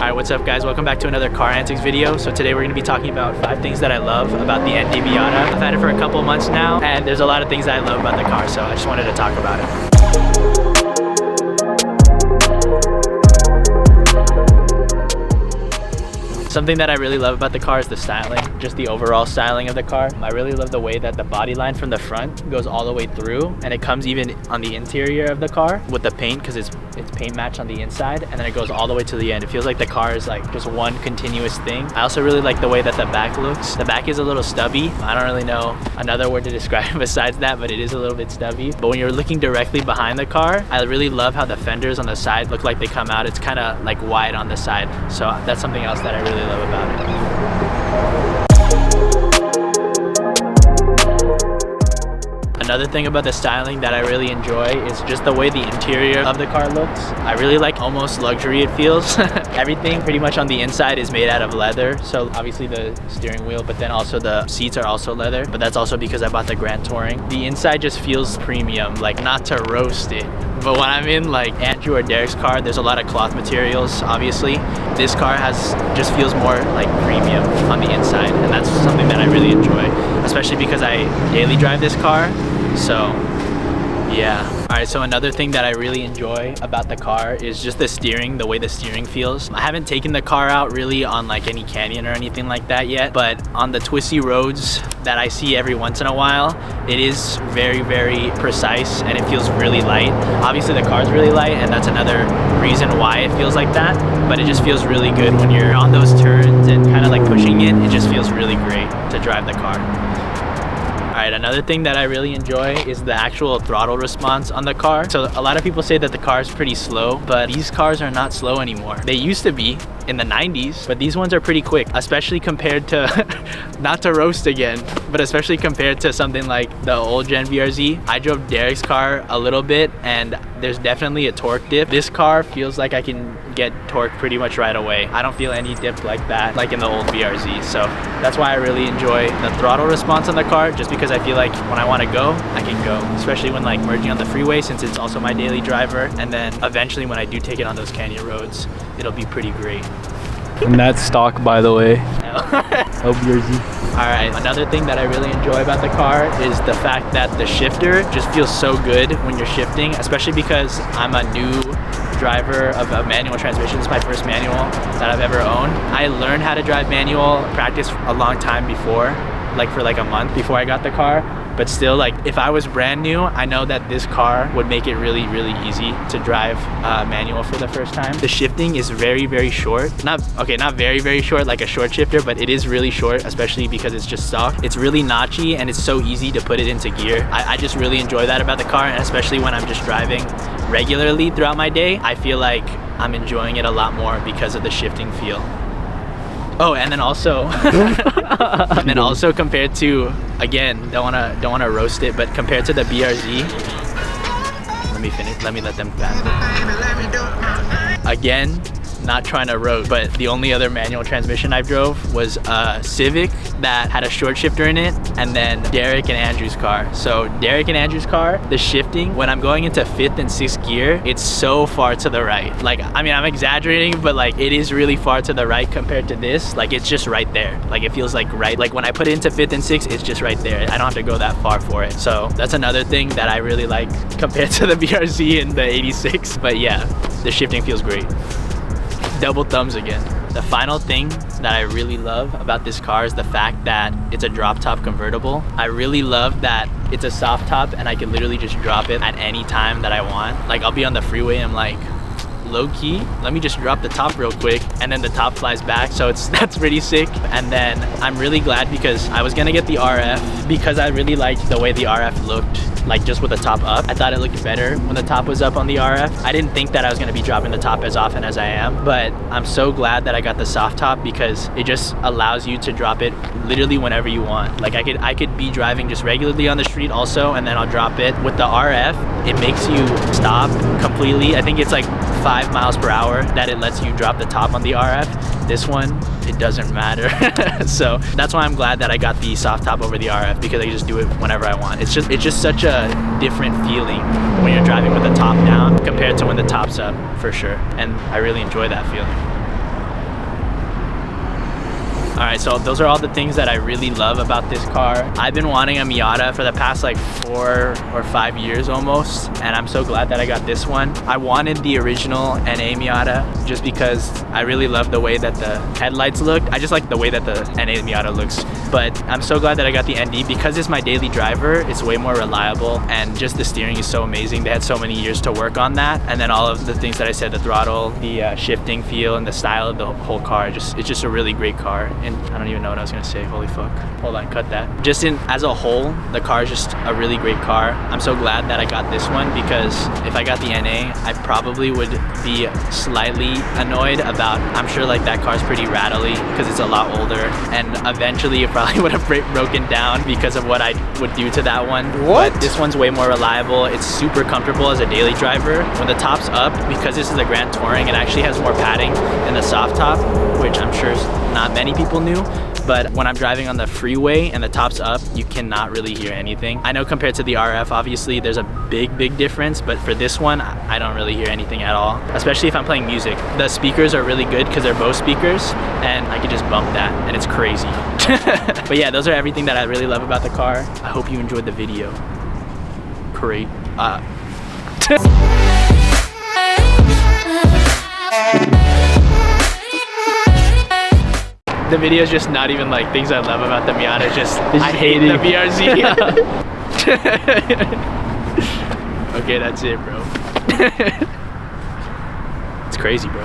Alright, what's up guys? Welcome back to another car antics video. So today we're going to be talking about 5 things that I love about the MD Miata. I've had it for a couple of months now, and there's a lot of things that I love about the car, so I just wanted to talk about it. Something that I really love about the car is the styling, just the overall styling of the car. I really love the way that the body line from the front goes all the way through, and it comes even on the interior of the car with the paint, because it's paint matched on the inside, and then it goes all the way to the end. It feels like the car is like just one continuous thing. I also really like the way that the back looks. The back is a little stubby. I don't really know another word to describe it besides that, but it is a little bit stubby. But when you're looking directly behind the car, I really love how the fenders on the side look like they come out. It's kind of like wide on the side, so that's something else that I really love about it. Another thing about the styling that I really enjoy is just the way the interior of the car looks. I really like almost luxury it feels. Everything pretty much on the inside is made out of leather. So obviously the steering wheel, but then also the seats are also leather. But that's also because I bought the Grand Touring. The inside just feels premium, like not to roast it. But when I'm in like Andrew or Derek's car, there's a lot of cloth materials, obviously. This car just feels more like premium on the inside. And that's something that I really enjoy, especially because I daily drive this car. So yeah. Alright, so another thing that I really enjoy about the car is just the steering, the way the steering feels. I haven't taken the car out really on like any canyon or anything like that yet, but on the twisty roads that I see every once in a while, it is very, very precise and it feels really light. Obviously the car's really light, and that's another reason why it feels like that, but it just feels really good when you're on those turns and kind of like pushing it. It just feels really great to drive the car. Alright, another thing that I really enjoy is the actual throttle response on the car. So a lot of people say that the car is pretty slow, but these cars are not slow anymore. They used to be in the 90s, but these ones are pretty quick, especially compared to, not to roast again, but especially compared to something like the old gen VRZ. I drove Derek's car a little bit, and there's definitely a torque dip. This car feels like I can get torque pretty much right away. I don't feel any dip like that, like in the old VRZ. So that's why I really enjoy the throttle response on the car, just because I feel like when I want to go, I can go, especially when like merging on the freeway, since it's also my daily driver. And then eventually when I do take it on those canyon roads, it'll be pretty great. And that's stock, by the way. VRZ. Alright, another thing that I really enjoy about the car is the fact that the shifter just feels so good when you're shifting, especially because I'm a new driver of a manual transmission. This is my first manual that I've ever owned. I learned how to drive manual, practiced a long time before, like for like a month before I got the car. But still, like if I was brand new, I know that this car would make it really, really easy to drive manual for the first time. The shifting is very, very short. Not very, very short like a short shifter, but it is really short, especially because it's just stock. It's really notchy and it's so easy to put it into gear. I just really enjoy that about the car, and especially when I'm just driving regularly throughout my day, I feel like I'm enjoying it a lot more because of the shifting feel. Oh, and then also, compared to, again, don't wanna roast it, but compared to the BRZ, let me let them pass. Again, not trying to roast, but the only other manual transmission I drove was a Civic that had a short shifter in it, and then Derek and Andrew's car. So Derek and Andrew's car, the shifting, when I'm going into 5th and 6th gear, it's so far to the right. Like, I mean, I'm exaggerating, but like it is really far to the right compared to this. Like it's just right there. Like it feels like right. Like when I put it into 5th and 6th, it's just right there. I don't have to go that far for it. So that's another thing that I really like compared to the BRZ and the 86. But yeah, the shifting feels great. Double thumbs again. The final thing that I really love about this car is the fact that it's a drop top convertible. I really love that it's a soft top and I can literally just drop it at any time that I want. Like I'll be on the freeway and I'm like, low key, let me just drop the top real quick, and then the top flies back, so that's pretty sick. And then I'm really glad because I was gonna get the RF because I really liked the way the RF looked, like just with the top up. I thought it looked better when the top was up on the RF. I didn't think that I was gonna be dropping the top as often as I am, but I'm so glad that I got the soft top because it just allows you to drop it literally whenever you want. Like I could be driving just regularly on the street also, and then I'll drop it. With the RF, it makes you stop completely. I think it's like 5 miles per hour that it lets you drop the top on the RF. This one, it doesn't matter. So that's why I'm glad that I got the soft top over the RF, because I can just do it whenever I want. It's just such a different feeling when you're driving with the top down compared to when the top's up, for sure. And I really enjoy that feeling. Alright, so those are all the things that I really love about this car. I've been wanting a Miata for the past like 4 or 5 years almost, and I'm so glad that I got this one. I wanted the original NA Miata just because I really love the way that the headlights looked. I just like the way that the NA Miata looks. But I'm so glad that I got the ND because it's my daily driver. It's way more reliable, and just the steering is so amazing. They had so many years to work on that, and then all of the things that I said, the throttle, the shifting feel, and the style of the whole car. It's just a really great car. And I don't even know what I was gonna say. Holy fuck. Hold on, cut that. Just as a whole, the car is just a really great car. I'm so glad that I got this one because if I got the NA, I probably would be slightly annoyed about, I'm sure like that car's pretty rattly because it's a lot older, and eventually it probably would have broken down because of what I would do to that one. What? But this one's way more reliable. It's super comfortable as a daily driver. When the top's up, because this is a Grand Touring, it actually has more padding in the soft top, which I'm sure not many people knew. But when I'm driving on the freeway and the top's up, you cannot really hear anything. I know compared to the RF, obviously there's a big difference, but for this one, I don't really hear anything at all, especially if I'm playing music. The speakers are really good because they're Bose speakers, and I can just bump that, and it's crazy. But yeah, those are everything that I really love about the car. I hope you enjoyed the video. Great. The video is just not even like things I love about the Miata. It's just I hate the VRZ. Okay, that's it, bro. It's crazy, bro.